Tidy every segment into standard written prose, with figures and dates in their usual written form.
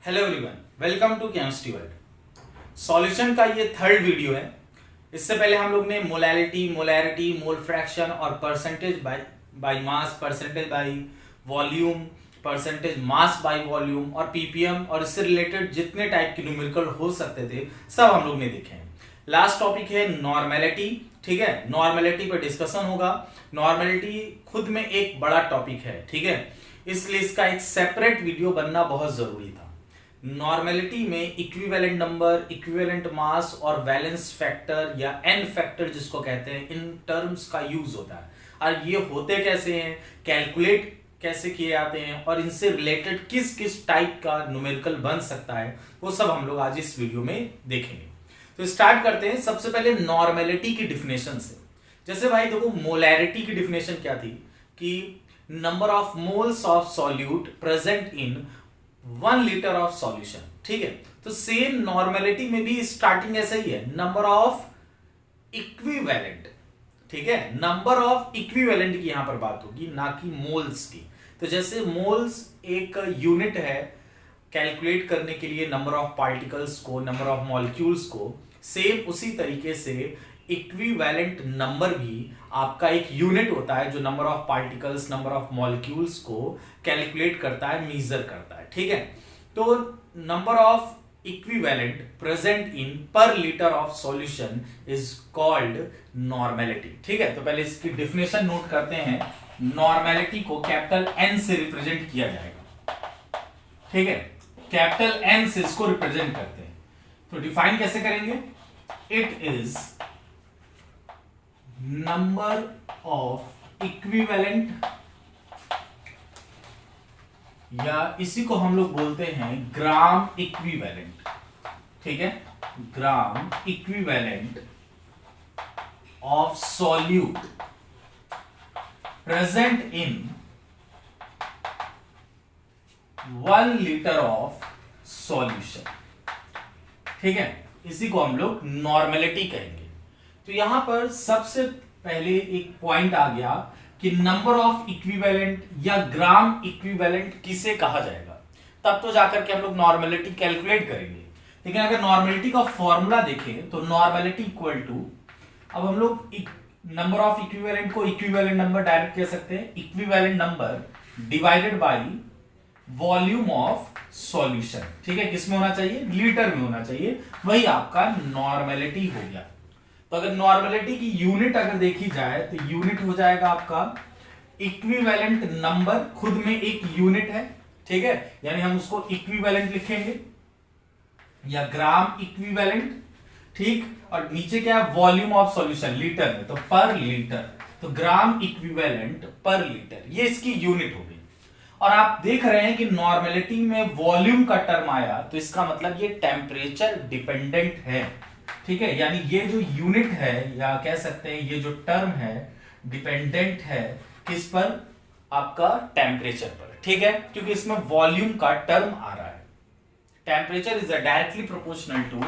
Hello everyone, welcome to chemistry world. Solution का ये third video है। इससे पहले हम लोग ने मोलैरिटी, मोल फ्रैक्शन और percentage by mass, percentage by volume, percentage mass by volume और पीपीएम और इससे रिलेटेड जितने टाइप के न्यूमेरिकल हो सकते थे सब हम लोग ने देखे हैं। लास्ट टॉपिक है नॉर्मेलिटी। ठीक है, नॉर्मेलिटी पर डिस्कशन होगा। नॉर्मेलिटी खुद में एक बड़ा टॉपिक है, ठीक है, इसलिए इसका एक सेपरेट वीडियो बनना बहुत जरूरी था। नॉर्मेलिटी में इक्विवेलेंट नंबर, इक्विवेलेंट मास और वैलेंस फैक्टर या एन फैक्टर जिसको कहते हैं, इन टर्म्स का यूज होता है। और ये होते कैसे हैं, कैलकुलेट कैसे किए जाते हैं और इनसे रिलेटेड किस किस टाइप का न्यूमेरिकल बन सकता है, वो सब हम लोग आज इस वीडियो में देखेंगे। तो स्टार्ट करते हैं सबसे पहले नॉर्मेलिटी की डिफिनेशन से। जैसे भाई देखो, मोलैरिटी की डिफिनेशन क्या थी कि number of moles of solute present in 1 litre of solution. ठीक है, तो सेम नॉर्मेलिटी में भी स्टार्टिंग ऐसा ही है, नंबर ऑफ इक्विवेलेंट। ठीक है, नंबर ऑफ इक्विवेलेंट की यहां पर बात होगी, ना कि मोल्स की। तो जैसे मोल्स एक यूनिट है कैलकुलेट करने के लिए नंबर ऑफ पार्टिकल्स को, नंबर ऑफ मॉलिक्यूल्स को, सेम उसी तरीके से इक्विवेलेंट नंबर भी आपका एक यूनिट होता है जो number of particles, number of molecules को कैलकुलेट करता है, मेजर करता है। ठीक है, तो number of equivalent present in per litre of solution is called normality. ठीक है, तो पहले इसकी डिफिनेशन नोट करते हैं। नॉर्मेलिटी को कैपिटल एन से रिप्रेजेंट किया जाएगा। ठीक है, कैपिटल एन से इसको रिप्रेजेंट करते हैं। तो डिफाइन कैसे करेंगे? It is number of equivalent, या इसी को हम लोग बोलते हैं ग्राम इक्विवेलेंट। ठीक है, gram equivalent of solute present in 1 litre of solution. ठीक है, इसी को हम लोग नॉर्मेलिटी कहेंगे। तो यहां पर सबसे पहले एक पॉइंट आ गया कि नंबर ऑफ इक्विवेलेंट या ग्राम इक्विवेलेंट किसे कहा जाएगा, तब तो जाकर के हम लोग नॉर्मेलिटी कैलकुलेट करेंगे। लेकिन अगर नॉर्मेलिटी का फॉर्मूला देखें तो नॉर्मेलिटी इक्वल टू, अब हम लोग नंबर ऑफ इक्विवेलेंट को इक्विवेलेंट नंबर डायरेक्ट कह सकते हैं, equivalent number divided by volume of solution. ठीक है, किसमें होना चाहिए? लीटर में होना चाहिए। वही आपका नॉर्मेलिटी हो गया। तो अगर नॉर्मेलिटी की यूनिट अगर देखी जाए तो यूनिट हो जाएगा आपका इक्विवेलेंट नंबर, खुद में एक यूनिट है। ठीक है, यानी हम उसको इक्विवेलेंट लिखेंगे या ग्राम इक्विवेलेंट। ठीक, और नीचे क्या है? वॉल्यूम ऑफ सॉल्यूशन, लीटर में, तो पर लीटर, तो ग्राम इक्विवेलेंट पर लीटर, ये इसकी यूनिट होगी। और आप देख रहे हैं कि नॉर्मेलिटी में वॉल्यूम का टर्म आया, तो इसका मतलब ये टेम्परेचर डिपेंडेंट है। ठीक है, यानी ये जो यूनिट है, या कह सकते हैं ये जो टर्म है, डिपेंडेंट है किस पर? आपका टेम्परेचर पर। ठीक है, क्योंकि इसमें वॉल्यूम का टर्म आ रहा है। Temperature is directly proportional to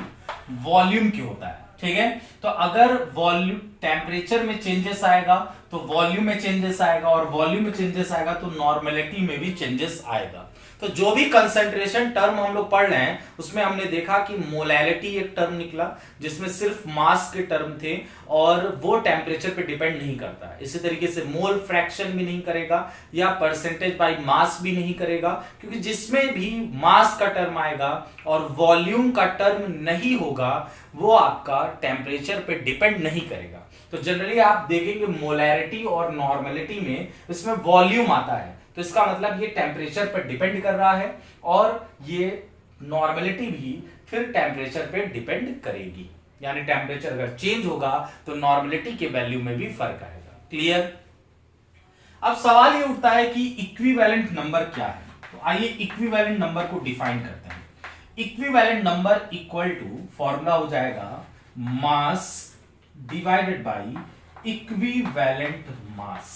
volume की होता है। ठीक है, तो अगर वॉल्यूम, टेम्परेचर में चेंजेस आएगा तो वॉल्यूम में चेंजेस आएगा, और वॉल्यूम में चेंजेस आएगा तो नॉर्मेलिटी में भी चेंजेस आएगा। तो जो भी कंसंट्रेशन टर्म हम लोग पढ़ रहे हैं उसमें हमने देखा कि मोलैरिटी एक टर्म निकला जिसमें सिर्फ मास के टर्म थे और वो टेम्परेचर पे डिपेंड नहीं करता है। इसी तरीके से मोल फ्रैक्शन भी नहीं करेगा या परसेंटेज बाय मास भी नहीं करेगा, क्योंकि जिसमें भी मास का टर्म आएगा और वॉल्यूम का टर्म नहीं होगा वो आपका टेम्परेचर पे डिपेंड नहीं करेगा। तो जनरली आप देखेंगे मोलैरिटी और नॉर्मेलिटी में इसमें वॉल्यूम आता है, तो इसका मतलब ये टेम्परेचर पर डिपेंड कर रहा है, और ये नॉर्मेलिटी भी फिर टेम्परेचर पे डिपेंड करेगी। यानी टेम्परेचर अगर चेंज होगा तो नॉर्मेलिटी के वैल्यू में भी फर्क आएगा। क्लियर? अब सवाल ये उठता है कि इक्विवेलेंट नंबर क्या है। तो आइए इक्विवेलेंट नंबर को डिफाइन करते हैं। Equivalent number equal to, formula हो जाएगा mass divided by equivalent mass.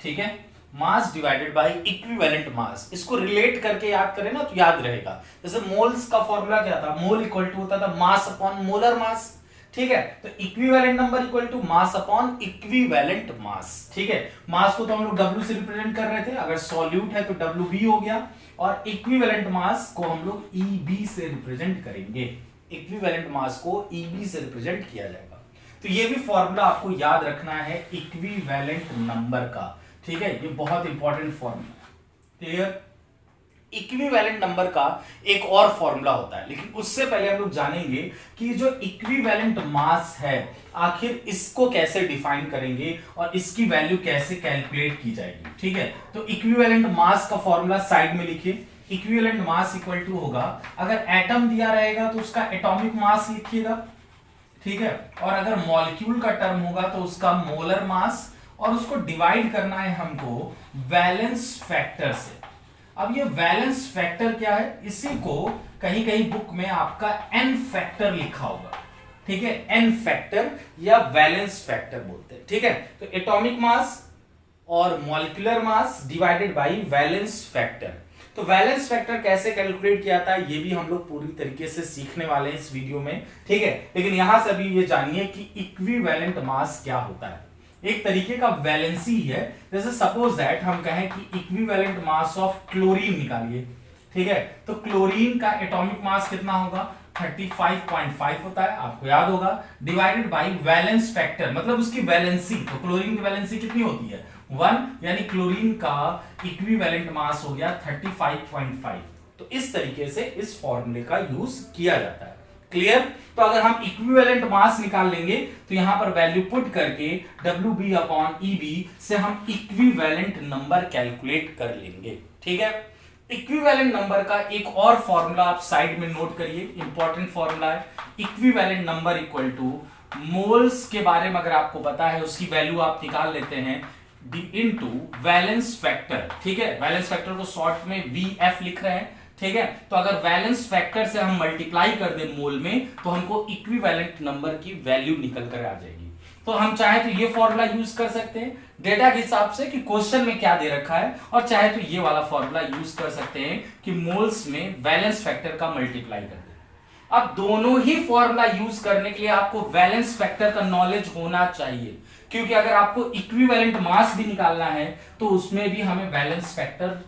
ठीक है, mass divided by equivalent mass. इसको रिलेट करके याद करें ना तो याद रहेगा। जैसे मोल्स का फॉर्मूला क्या था? मोल इक्वल टू होता था मास अपॉन मोलर मास। ठीक है। तो equivalent number equal to mass upon equivalent mass, ठीक है। मास को तो हम लोग W से रिप्रेजेंट कर रहे थे, अगर सॉल्यूट है तो WB हो गया, और इक्विवेलेंट मास को हम लोग EB से रिप्रेजेंट करेंगे। इक्विवेलेंट मास को EB से रिप्रेजेंट किया जाएगा। तो ये भी फॉर्मूला आपको याद रखना है इक्विवेलेंट नंबर का, ठीक है। ये बहुत इंपॉर्टेंट फॉर्मूला है, क्लियर। इक्विवेलेंट नंबर का एक और फॉर्मूला होता है, लेकिन उससे पहले हम लोग जानेंगे कि जो इक्विवेलेंट मास है आखिर इसको कैसे डिफाइन करेंगे और इसकी वैल्यू कैसे कैलकुलेट की जाएगी, ठीक है। तो इक्विवेलेंट मास का फॉर्मूला साइड में लिखिए। इक्विवेलेंट मास इक्वल टू होगा, अगर एटम दिया रहेगा तो उसका एटॉमिक मास लिखिएगा, ठीक है। और अगर मॉलिक्यूल का टर्म होगा तो उसका मोलर मास, और उसको डिवाइड करना है हमको वैलेंस फैक्टर से। अब ये वैलेंस फैक्टर क्या है, इसी को कहीं कहीं बुक में आपका एन फैक्टर लिखा होगा, ठीक है। एन फैक्टर या वैलेंस फैक्टर बोलते हैं, ठीक है। तो एटॉमिक मास और molecular mass divided bye valence factor. तो वैलेंस फैक्टर कैसे कैलकुलेट किया था ये भी हम लोग पूरी तरीके से सीखने वाले हैं इस वीडियो में, ठीक है। लेकिन यहां से अभी ये जानिए कि इक्विवेलेंट मास क्या होता है। एक तरीके का वैलेंसी है, जैसे सपोज दैट हम कहें कि इक्विवेलेंट मास ऑफ क्लोरीन निकालिए, ठीक है। तो क्लोरीन का एटॉमिक मास कितना होगा, 35.5 होता है, आपको याद होगा, डिवाइडेड बाय वैलेंस फैक्टर, मतलब उसकी वैलेंसी। तो क्लोरीन की वैलेंसी कितनी होती है, 1, यानी क्लोरीन का इक्विवेलेंट मास हो गया 35.5। तो इस तरीके से इस फॉर्मूले का यूज किया जाता है, क्लियर। तो अगर हम इक्विवेलेंट मास निकाल लेंगे तो यहां पर वैल्यू पुट करके WB अपॉन EB से हम इक्विवेलेंट नंबर कैलकुलेट कर लेंगे, ठीक है। इक्विवेलेंट नंबर का एक और फॉर्मूला आप साइड में नोट करिए, इंपॉर्टेंट फॉर्मूला है। Equivalent number equal two moles के बारे में अगर आपको पता है उसकी वैल्यू आप निकाल लेते हैं इनटू वैलेंस फैक्टर, ठीक है। वैलेंस फैक्टर को शॉर्ट में VF लिख रहे हैं, ठीक है। तो अगर वैलेंस फैक्टर से हम मल्टीप्लाई कर दें मोल में तो हमको इक्विवेलेंट नंबर की वैल्यू निकल कर आ जाएगी। तो हम चाहे तो ये फॉर्मूला यूज कर सकते हैं डेटा के हिसाब से कि क्वेश्चन में क्या दे रखा है, और चाहे तो ये वाला फॉर्मूला यूज कर सकते हैं कि मोल्स में वैलेंस फैक्टर का मल्टीप्लाई कर दें। अब दोनों ही फॉर्मूला यूज करने के लिए आपको वैलेंस फैक्टर का नॉलेज होना चाहिए, क्योंकि अगर आपको इक्विवेलेंट मास भी निकालना है तो उसमें भी हमें वैलेंस फैक्टर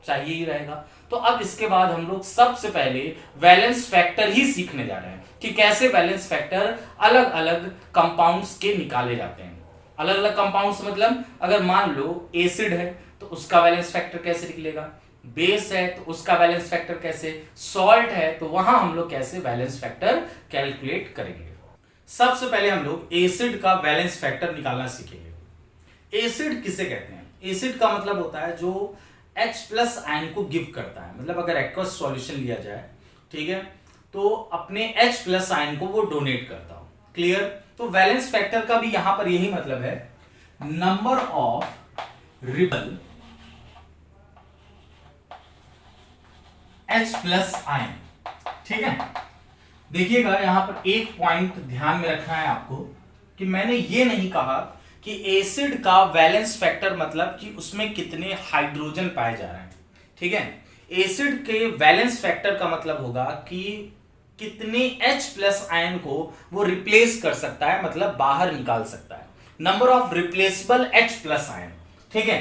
चाहिए ही रहेगा। तो अब इसके बाद हम लोग सबसे पहले वैलेंस फैक्टर ही सीखने जा रहे हैं कि कैसे वैलेंस फैक्टर अलग अलग कंपाउंड्स के निकाले जाते हैं। अलग अलग कंपाउंड्स मतलब अगर मान लो एसिड है तो उसका वैलेंस फैक्टर कैसे निकलेगा, बेस है तो उसका वैलेंस फैक्टर कैसे, सॉल्ट है तो वहां हम लोग कैसे वैलेंस फैक्टर कैलकुलेट करेंगे। सबसे पहले हम लोग एसिड का वैलेंस फैक्टर निकालना सीखेंगे। एसिड किसे कहते हैं, एसिड का मतलब होता है जो H+ आयन को गिव करता है, मतलब अगर एक्वस सॉल्यूशन लिया जाए, ठीक है, तो अपने H+ आयन को वो डोनेट करता हो, क्लियर। तो वैलेंस फैक्टर का भी यहां पर यही मतलब है, number of rebel H+ ion, ठीक है। देखिएगा यहां पर एक पॉइंट ध्यान में रखना है आपको कि मैंने ये नहीं कहा कि एसिड का वैलेंस फैक्टर मतलब कि उसमें कितने हाइड्रोजन पाए जा रहे हैं, ठीक है। एसिड के वैलेंस फैक्टर का मतलब होगा कि कितने H+ आयन को वो रिप्लेस कर सकता है, मतलब बाहर निकाल सकता है, number of replaceable H+ ion, ठीक है।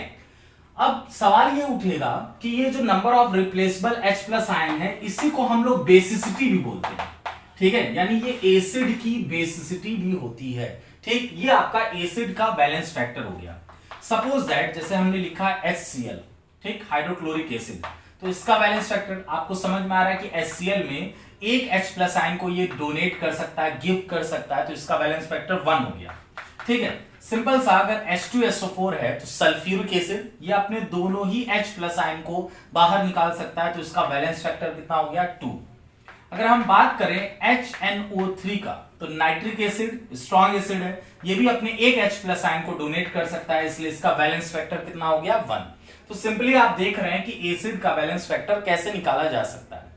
अब सवाल ये उठेगा कि ये जो number of replaceable H+ ion है इसी को हम लोग बेसिसिटी भी बोलते हैं, ठीक है, यानी ये एसिड की बेसिसिटी भी होती है, ठीक। ये आपका एसिड का बैलेंस फैक्टर हो गया। सपोज दैट जैसे हमने लिखा HCl, ठीक, हाइड्रोक्लोरिक एसिड, तो इसका बैलेंस फैक्टर आपको समझ में आ रहा है कि HCl में एक H+ आयन को ये डोनेट कर सकता है, गिव कर सकता है, तो इसका बैलेंस फैक्टर 1 हो गया, ठीक है। सिंपल सा अगर H2SO4 है तो सल्फ्यूरिक एसिड ये अपने दोनों ही H+ आयन को बाहर निकाल सकता है, तो इसका बैलेंस फैक्टर कितना हो गया, 2। अगर हम बात करें HNO3 का तो नाइट्रिक एसिड स्ट्रॉन्ग एसिड है, ये भी अपने एक H+ आयन को डोनेट कर सकता है, इसलिए इसका बैलेंस फैक्टर कितना हो गया, 1। तो सिंपली आप देख रहे हैं कि एसिड का बैलेंस फैक्टर कैसे निकाला जा सकता है।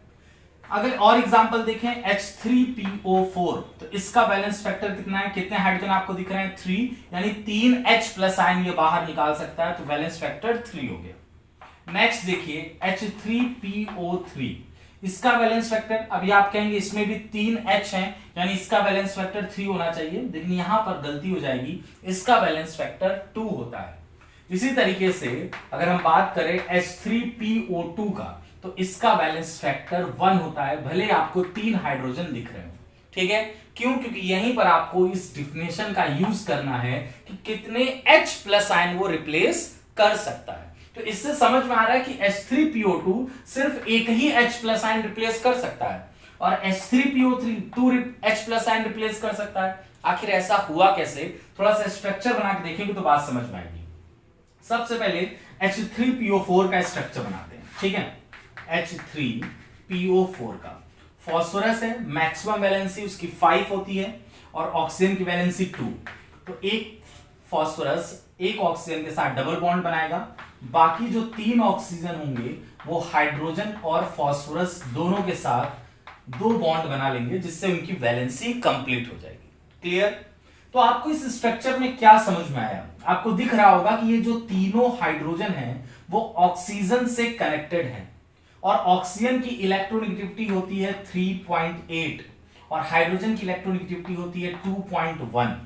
अगर और एग्जांपल देखें H3PO4 तो इसका बैलेंस फैक्टर कितना है, कितने हाइड्रोजन आपको दिख रहे हैं, 3, यानी 3 H+ आयन ये बाहर निकाल सकता है, तो बैलेंस फैक्टर 3 हो गया। नेक्स्ट देखिए H3PO3, इसका वैलेंस फैक्टर, अभी आप कहेंगे इसमें भी 3 H हैं, यानी इसका वैलेंस फैक्टर 3 होना चाहिए, लेकिन यहां पर गलती हो जाएगी, इसका वैलेंस फैक्टर 2 होता है। इसी तरीके से अगर हम बात करें H3PO2 का, तो इसका वैलेंस फैक्टर 1 होता है, भले आपको 3 हाइड्रोजन दिख रहे हो। ठीक है, क्यों? क्योंकि यहीं पर आपको इस डिफिनेशन का यूज करना है कि कितने H प्लस आयन वो रिप्लेस कर सकता है। तो इससे समझ में आ रहा है कि H3PO2 सिर्फ एक ही H प्लस आयन रिप्लेस कर सकता है, और H3PO3 2 H plus ion replace कर सकता है। आखिर ऐसा हुआ कैसे? थोड़ा सा स्ट्रक्चर बना के देखेंगे तो बात समझ में आएगी। सबसे पहले H3PO4 का स्ट्रक्चर बनाते हैं। ठीक है, H3PO4 का फॉस्फोरस है, मैक्सिमम वैलेंसी उसकी 5 होती है और ऑक्सीजन की वैलेंसी 2। तो एक फॉस्फोरस एक ऑक्सीजन के साथ डबल बॉन्ड बनाएगा, बाकी जो 3 ऑक्सीजन होंगे वो हाइड्रोजन और फॉस्फोरस दोनों के साथ 2 बॉन्ड बना लेंगे, जिससे उनकी वैलेंसी कंप्लीट हो जाएगी। क्लियर? तो आपको इस स्ट्रक्चर में क्या समझ में आया? आपको दिख रहा होगा कि ये जो तीनों हाइड्रोजन हैं वो ऑक्सीजन से कनेक्टेड हैं, और ऑक्सीजन की इलेक्ट्रोनेगेटिविटी होती है 3.8 और हाइड्रोजन की इलेक्ट्रोनेगेटिविटी होती है 2.1।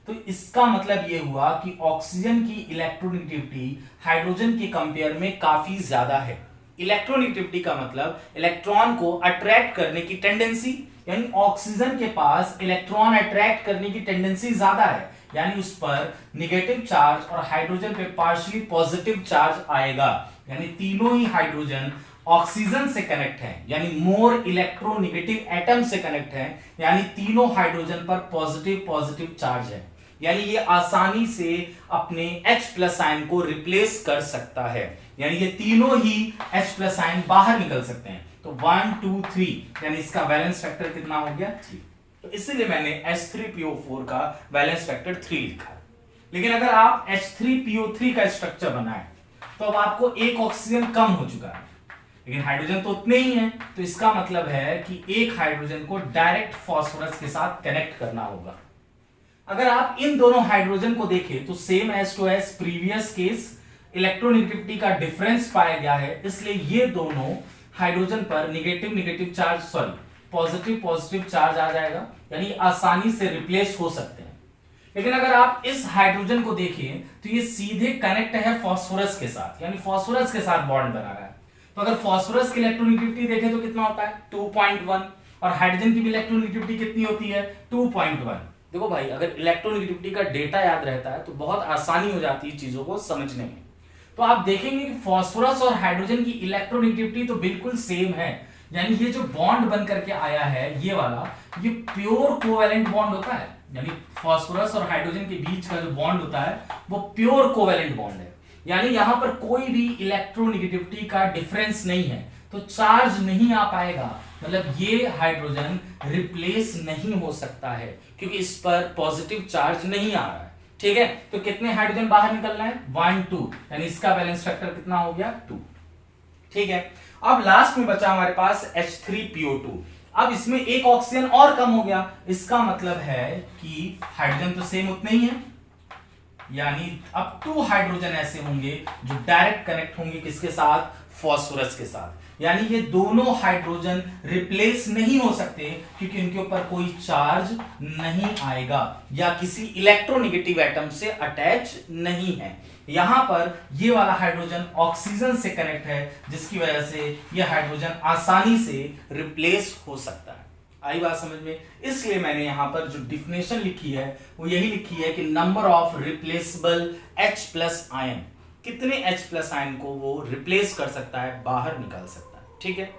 तो इसका मतलब यह हुआ कि ऑक्सीजन की इलेक्ट्रोनेगेटिविटी हाइड्रोजन के कंपेयर में काफी ज्यादा है। इलेक्ट्रोनेगेटिविटी का मतलब इलेक्ट्रॉन को अट्रैक्ट करने की टेंडेंसी, यानी ऑक्सीजन के पास इलेक्ट्रॉन अट्रैक्ट करने की टेंडेंसी ज्यादा है, यानी उस पर नेगेटिव चार्ज, और हाइड्रोजन पे पार्शियली पॉजिटिव चार्ज आएगा। यानी तीनों ही हाइड्रोजन ऑक्सीजन से कनेक्ट है, यानी मोर इलेक्ट्रोनेगेटिव एटम से कनेक्ट है, यानी तीनों हाइड्रोजन पर पॉजिटिव पॉजिटिव चार्ज है, यानी ये आसानी से अपने H प्लस आयन को रिप्लेस कर सकता है, यानी ये तीनों ही H प्लस आयन बाहर निकल सकते हैं। तो 1 2 3, यानी इसका वैलेंस फैक्टर कितना हो गया? 3। तो इसलिए मैंने H3PO4 का वैलेंस फैक्टर 3 लिखा है। लेकिन अगर आप H3PO3 का स्ट्रक्चर बनाएं तो अब आपको एक ऑक्सीजन कम हो चुका है, लेकिन हाइड्रोजन तो उतने ही हैं, तो इसका मतलब है कि एक हाइड्रोजन को डायरेक्ट फॉस्फोरस के साथ कनेक्ट करना होगा। अगर आप इन दोनों हाइड्रोजन को देखें तो same as to as previous case electronegativity का डिफरेंस पाया गया है, इसलिए ये दोनों हाइड्रोजन पर पॉजिटिव पॉजिटिव चार्ज आ जाएगा, यानी आसानी से रिप्लेस हो सकते हैं। लेकिन अगर आप इस हाइड्रोजन को देखें तो ये सीधे कनेक्ट है फॉस्फोरस के साथ, यानी फॉस्फोरस के साथ बॉन्ड बना रहा है। तो अगर फॉस्फोरस की इलेक्ट्रोनेगेटिविटी देखें तो कितना होता है? 2.1, और हाइड्रोजन की भी इलेक्ट्रोनेगेटिविटी कितनी होती है? 2.1। देखो भाई, अगर इलेक्ट्रोनेगेटिविटी का डेटा याद रहता है तो बहुत आसानी हो जाती है चीजों को समझने में। तो आप देखेंगे कि फॉस्फोरस और हाइड्रोजन की इलेक्ट्रोनेगेटिविटी तो बिल्कुल सेम है, यानी ये जो बॉन्ड बन करके आया है ये वाला, ये प्योर कोवैलेंट बॉन्ड होता है, यानी फॉस्फोरस और हाइड्रोजन के बीच का जो बॉन्ड होता है वो प्योर कोवैलेंट बॉन्ड है, यानी यहां पर कोई भी इलेक्ट्रोनेगेटिविटी का डिफरेंस नहीं है, तो चार्ज नहीं आ पाएगा, मतलब ये हाइड्रोजन रिप्लेस नहीं हो सकता है क्योंकि इस पर पॉजिटिव चार्ज नहीं आ रहा है। ठीक है, तो कितने हाइड्रोजन बाहर निकलना है? 1 2, यानी इसका बैलेंस फैक्टर कितना हो गया? 2। ठीक है, अब लास्ट में बचा हमारे पास H3PO2। अब इसमें एक ऑक्सीजन और कम हो गया, इसका मतलब है कि हाइड्रोजन तो सेम उतने ही है, यानी अब 2 हाइड्रोजन ऐसे होंगे जो डायरेक्ट कनेक्ट होंगे किसके साथ? फॉस्फोरस के साथ, यानी ये दोनों हाइड्रोजन रिप्लेस नहीं हो सकते क्योंकि इनके ऊपर कोई चार्ज नहीं आएगा या किसी इलेक्ट्रोनेगेटिव एटम से अटैच नहीं है। यहां पर ये वाला हाइड्रोजन ऑक्सीजन से कनेक्ट है, जिसकी वजह से ये हाइड्रोजन आसानी से रिप्लेस हो सकता है। आई बात समझ में? इसलिए मैंने यहां पर जो डिफिनेशन लिखी है वो यही लिखी है कि number of replaceable H plus ion, कितने H प्लस आयन को वो रिप्लेस कर सकता है, बाहर निकाल सकता है। ठीक है,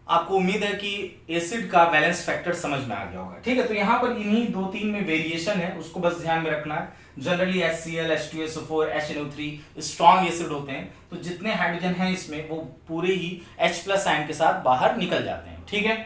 आपको उम्मीद है कि एसिड का बैलेंस फैक्टर समझ में आ गया होगा। ठीक है, तो यहां पर इन्हीं 2-3 में वेरिएशन है, उसको बस ध्यान में रखना है। Generally HCl, H2SO4, HNO3 strong acid होते हैं, तो जितने हाइड्रोजन हैं इसमें वो पूरे ही H प्लस आयन के साथ बाहर निकल जाते हैं। ठीक है,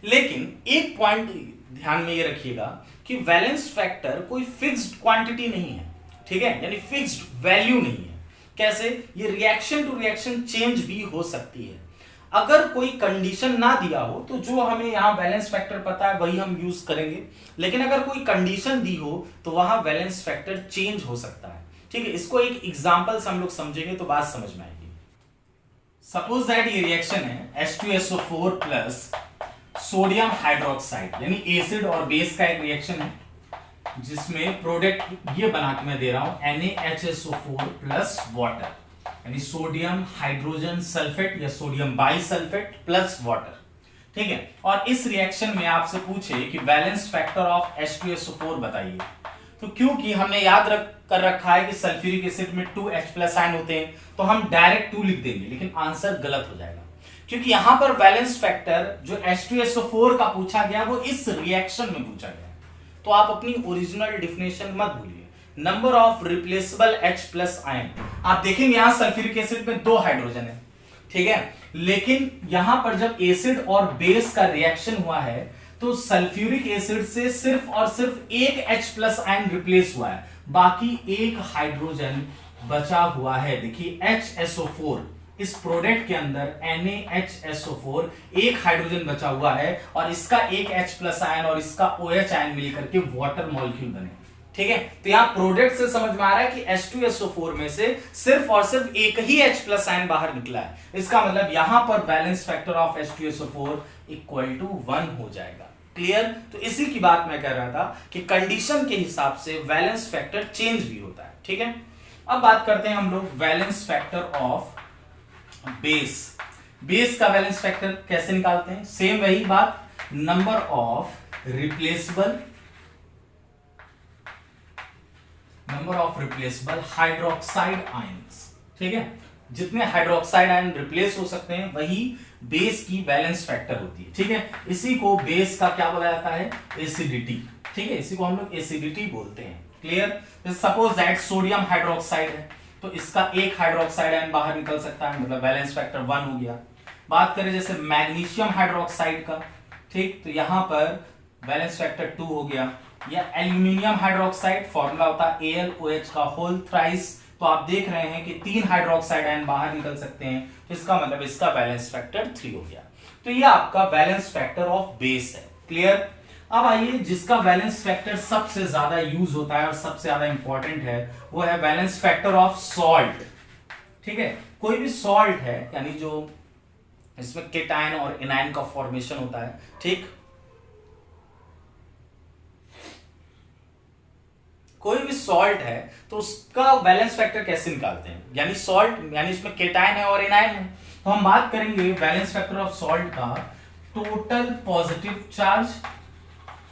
लेकिन एक पॉइंट ध्यान में ये रखिएगा कि वैलेंस फैक्टर कोई फिक्स्ड क्वांटिटी नहीं है। ठीक है, यानी फिक्स्ड वैल्यू नहीं है। कैसे? ये रिएक्शन टू रिएक्शन चेंज भी हो सकती है। अगर कोई कंडीशन ना दिया हो तो जो हमें यहां बैलेंस फैक्टर पता है वही हम यूज करेंगे, लेकिन अगर कोई कंडीशन दी हो तो वहां बैलेंस फैक्टर चेंज हो सकता है। ठीक है, इसको एक एग्जांपल से हम लोग समझेंगे तो बात समझ में आएगी। सपोज दैट ये रिएक्शन है H2SO4 प्लस सोडियम हाइड्रोक्साइड, यानी एसिड और बेस का एक रिएक्शन है जिसमें प्रोडक्ट ये बना के मैं दे रहा हूं NaHSO4 प्लस वाटर, यानी सोडियम हाइड्रोजन सल्फेट या सोडियम बाइसल्फेट प्लस वाटर। ठीक है, और इस रिएक्शन में आपसे पूछे कि बैलेंस फैक्टर ऑफ H2SO4 बताइए, तो क्योंकि हमने याद कर रखा है कि सल्फ्यूरिक एसिड में 2H+ आयन होते हैं तो हम डायरेक्ट 2 लिख देंगे, लेकिन आंसर गलत हो जाएगा क्योंकि यहां पर बैलेंस फैक्टर जो H2SO4 का पूछा गया वो इस रिएक्शन में पूछा गया। तो आप अपनी ओरिजिनल डिफिनेशन मत भूलिए। Number of replaceable H+ ion, आप देखेंगे यहां सल्फ्यूरिक एसिड में 2 हाइड्रोजन है, ठीक है, लेकिन यहां पर जब एसिड और बेस का रिएक्शन हुआ है तो सल्फ्यूरिक एसिड से सिर्फ और सिर्फ एक H+ आयन रिप्लेस हुआ है, बाकी एक हाइड्रोजन बचा हुआ है। देखिए HSO4, इस प्रोडक्ट के अंदर NaHSO4 एक हाइड्रोजन बचा हुआ है और इसका एक H+ आयन और इसका OH आयन मिलकर के वाटर मॉलिक्यूल बने। ठीक है, तो यहां प्रोडक्ट से समझ में आ रहा है कि H2SO4 में से सिर्फ और सिर्फ एक ही H+ आयन बाहर निकला है। इसका मतलब यहां पर बैलेंस फैक्टर ऑफ H2SO4 = 1 हो जाएगा। क्लियर? तो इसी की बात मैं कह रहा था कि कंडीशन के हिसाब से वैलेंस फैक्टर चेंज भी होता है। ठीक है, अब बात करते हैं हम लोग valence factor of base. Base का वैलेंस फैक्टर कैसे निकालते हैं? सेम वही बात, number of replaceable hydroxide ions. ठीक है, जितने हाइड्रोक्साइड आयन रिप्लेस हो सकते हैं वही बेस की बैलेंस फैक्टर होती है। ठीक है, इसी को बेस का क्या बोला जाता है? एसिडिटी। ठीक है, इसी को हम लोग एसिडिटी बोलते हैं। Clear? Suppose that sodium hydroxide है तो इसका एक हाइड्रोक्साइड आयन बाहर निकल सकता है, मतलब बैलेंस फैक्टर 1 हो गया। बात करें जैसे मैग्नीशियम हाइड्रोक्साइड का, ठीक, तो यहां पर बैलेंस फैक्टर 2 हो गया। या एल्यूमिनियम हाइड्रोक्साइड, फॉर्मूला होता है AlOH का होल थ्राइस, तो आप देख रहे हैं कि 3 हाइड्रोक्साइड आयन बाहर निकल सकते हैं, तो इसका मतलब इसका बैलेंस फैक्टर 3 हो गया। तो ये आपका बैलेंस फैक्टर ऑफ बेस है। क्लियर? अब आइए, जिसका बैलेंस फैक्टर सबसे ज्यादा यूज होता है और सबसे ज्यादा इंपॉर्टेंट है वो है बैलेंस फैक्टर ऑफ सॉल्ट। ठीक है, कोई भी सॉल्ट है यानी जो इसमें केटायन और एनायन का फॉर्मेशन होता है, ठीक, कोई भी सॉल्ट है तो उसका बैलेंस फैक्टर कैसे निकालते हैं? यानी सॉल्ट यानी इसमें केटायन है और एनायन है, तो हम बात करेंगे बैलेंस फैक्टर ऑफ सॉल्ट का टोटल पॉजिटिव चार्ज,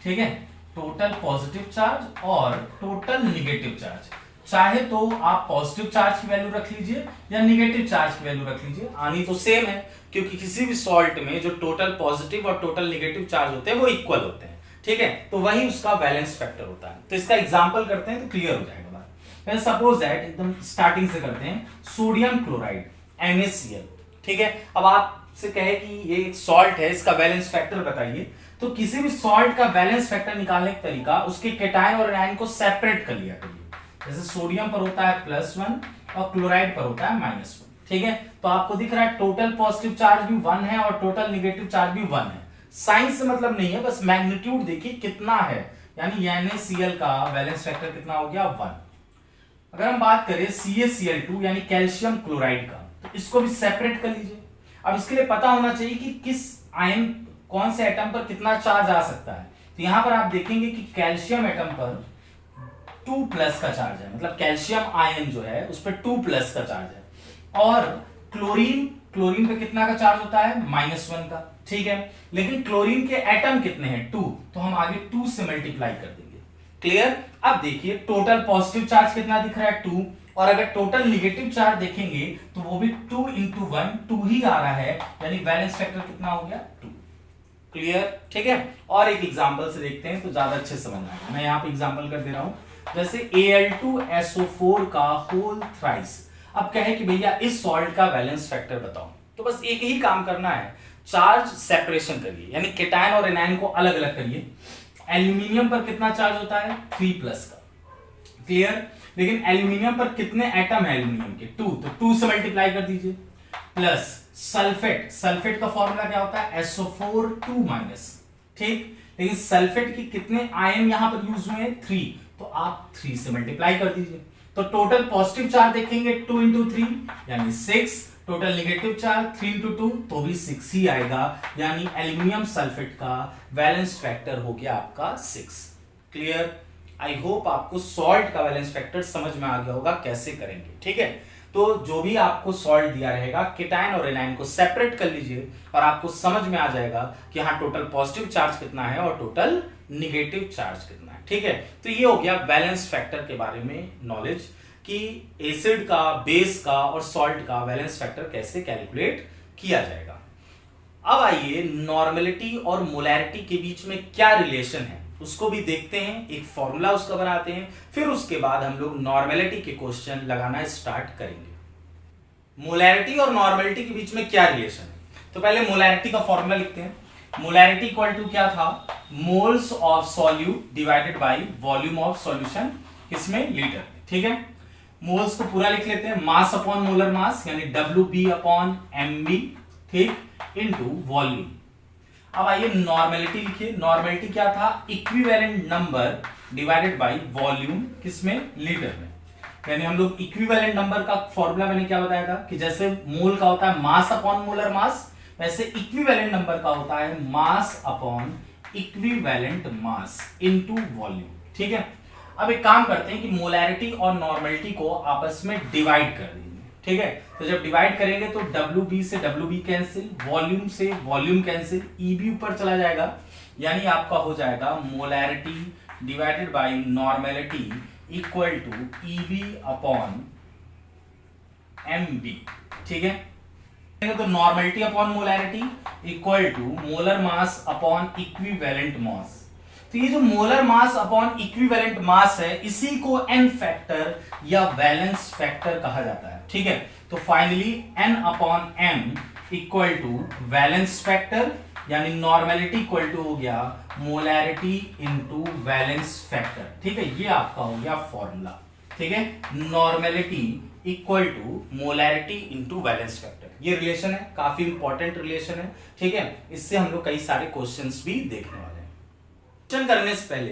ठीक है, टोटल पॉजिटिव चार्ज और टोटल निगेटिव चार्ज। चाहे तो आप पॉजिटिव चार्ज की वैल्यू रख लीजिए या निगेटिव चार्ज की वैल्यू रख लीजिए, आनी तो सेम है क्योंकि किसी भी सॉल्ट में जो टोटल पॉजिटिव और टोटल निगेटिव चार्ज होते हैं वो इक्वल होते हैं। ठीक है, तो वही उसका बैलेंस फैक्टर होता है। तो इसका एग्जांपल करते हैं तो क्लियर हो जाएगा बात। सपोज दैट एकदम स्टार्टिंग से करते हैं, सोडियम क्लोराइड NaCl। ठीक है, अब आपसे कहे कि ये एक सॉल्ट है, इसका बैलेंस फैक्टर बताइए, तो किसी भी सॉल्ट का बैलेंस फैक्टर निकालने का तरीका उसके केटायन और एनायन को सेपरेट कर लिया करिए। जैसे सोडियम पर होता है +1 और क्लोराइड पर होता है -1। ठीक है, तो आपको दिख रहा है टोटल पॉजिटिव चार्ज भी 1 है और टोटल निगेटिव चार्ज भी 1 है। साइंस से मतलब नहीं है, बस मैग्नीट्यूड देखिए कितना है, यानी NaCl का बैलेंस फैक्टर कितना हो गया? 1। अगर हम बात करें CaCl2 यानी कैल्शियम क्लोराइड का, तो इसको भी सेपरेट कर लीजिए। अब इसके लिए पता होना चाहिए कि किस आयन, कौन से एटम पर कितना चार्ज आ सकता है। तो यहां पर आप देखेंगे कि कैल्शियम एटम पर 2+ का चार्ज है, मतलब कैल्शियम आयन जो है उस पर 2+ का चार्ज है। और क्लोरीन पे कितना का चार्ज होता है? -1 का। ठीक है, लेकिन क्लोरीन के एटम कितने हैं? 2, तो हम आगे 2 से मल्टीप्लाई कर देंगे। क्लियर? अब देखिए टोटल पॉजिटिव चार्ज कितना दिख रहा है? 2, और अगर टोटल निगेटिव चार्ज देखेंगे तो वो भी 2 × 1 2 ही आ रहा है, यानी बैलेंस फैक्टर कितना हो गया? 2। क्लियर? ठीक है, और एक एग्जांपल से देखते हैं तो ज्यादा अच्छे समझ में आएगा। मैं यहाँ पे एग्जांपल कर दे रहा हूं, जैसे Al2SO4 का होल थ्राइस। अब कहे कि भैया इस सॉल्ट का बैलेंस फैक्टर बताओ, तो बस एक ही काम करना है, चार्ज सेपरेशन करिए, यानी केटायन और एनायन को अलग अलग करिए। एल्यूमिनियम पर कितना चार्ज होता है? 3+ का। क्लियर? लेकिन एल्यूमिनियम पर कितने एटम है एल्यूमिनियम के? 2, तो 2 से मल्टीप्लाई कर दीजिए। प्लस सल्फेट का फॉर्मूला क्या होता है? SO4 2-। ठीक, लेकिन सल्फेट के कितने आयन यहां पर यूज हुए हैं? 3, तो आप 3 से मल्टीप्लाई कर दीजिए। तो टोटल पॉजिटिव चार्ज देखेंगे 2 × 3 यानी 6, टोटल नेगेटिव चार्ज 3 इंटू 2 तो भी 6 ही आएगा, यानी एल्यूमिनियम सल्फेट का वैलेंस फैक्टर हो गया आपका 6। क्लियर? आई होप आपको सॉल्ट का वैलेंस फैक्टर समझ में आ गया होगा कैसे करेंगे। ठीक है, तो जो भी आपको सॉल्ट दिया रहेगा केटायन और एनायन को सेपरेट कर लीजिए और आपको समझ में आ जाएगा कि हाँ टोटल पॉजिटिव चार्ज कितना है और टोटल निगेटिव चार्ज कितना है। ठीक है, तो ये हो गया बैलेंस फैक्टर के बारे में नॉलेज कि एसिड का, बेस का और सॉल्ट का वैलेंस फैक्टर कैसे कैलकुलेट किया जाएगा। अब आइए नॉर्मेलिटी और मोलैरिटी के बीच में क्या रिलेशन है उसको भी देखते हैं, एक फॉर्मूला उसका बनाते हैं, फिर उसके बाद हम लोग नॉर्मेलिटी के क्वेश्चन लगाना स्टार्ट करेंगे। मोलैरिटी और नॉर्मेलिटी के बीच में क्या रिलेशन है, तो पहले मोलैरिटी का फॉर्मूला लिखते हैं। मोलैरिटी इक्वल टू क्या था, moles of solute divided by volume of solution, किसमें, लीटर। ठीक है, मोल्स को पूरा लिख लेते हैं, मास अपॉन मोलर मास यानी WB अपॉन MB, ठीक, इनटू वॉल्यूम। अब आइए नॉर्मेलिटी लिखिए, नॉर्मेलिटी क्या था, equivalent number divided by volume, किसमें, लीटर में। यानी हम लोग इक्विवेलेंट नंबर का फॉर्मूला मैंने क्या बताया था कि जैसे मोल का होता है मास अपॉन मोलर मास, वैसे इक्विवेलेंट नंबर का होता है मास upon equivalent mass into volume. ठीक है, अब एक काम करते हैं कि मोलैरिटी और नॉर्मेलिटी को आपस में डिवाइड कर देंगे। ठीक है, तो जब डिवाइड करेंगे तो WB से WB कैंसिल, वॉल्यूम से वॉल्यूम कैंसिल, EB ऊपर चला जाएगा, यानी आपका हो जाएगा molarity divided by normality equal to EB upon MB। ठीक है, तो normality upon molarity equal to molar mass upon equivalent mass. तो ये जो molar mass upon equivalent mass है इसी को n फैक्टर या वैलेंस फैक्टर कहा जाता है। ठीक है, तो finally n upon m equal to valence factor, यानी नॉर्मेलिटी इक्वल टू हो गया मोलैरिटी इनटू वैलेंस फैक्टर। ठीक है, ये आपका हो गया फॉर्मूला। ठीक है, normality equal to molarity into valence factor, ये रिलेशन है, काफी इंपॉर्टेंट रिलेशन है। ठीक है, इससे हम लोग कई सारे क्वेश्चंस भी देखने वाले हैं। क्वेश्चन करने से पहले,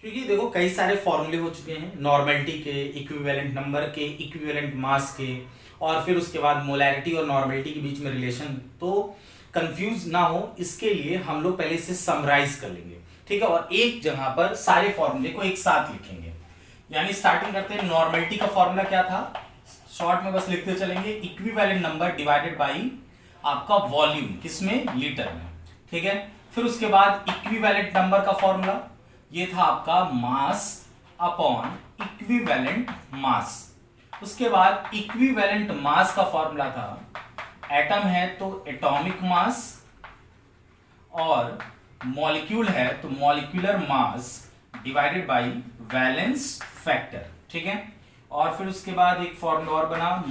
क्योंकि देखो कई सारे फॉर्मूले हो चुके हैं नॉर्मेलिटी के, इक्विवेलेंट नंबर के, इक्विवेलेंट मास के, और फिर उसके बाद मोलैरिटी और नॉर्मेलिटी के बीच में रिलेशन, तो कंफ्यूज ना हो इसके लिए हम लोग पहले इसे समराइज कर लेंगे। ठीक है, और एक जगह पर सारे फॉर्मूले को एक साथ लिखेंगे। यानी स्टार्टिंग करते हैं, नॉर्मेलिटी का फॉर्मूला क्या था, शॉर्ट में बस लिखते चलेंगे, इक्विवेलेंट नंबर डिवाइडेड बाय आपका वॉल्यूम, किसमें, लीटर में। ठीक है, फिर उसके बाद इक्विवेलेंट नंबर का फॉर्मूला ये था आपका मास अपॉन इक्विवेलेंट मास। उसके बाद इक्विवेलेंट मास का फॉर्मूला था, एटम है तो एटॉमिक मास और मॉलिक्यूल है तो molecular mass divided bye valence factor. ठीक है, और फिर उसके बाद एक फॉर्मूला और बना,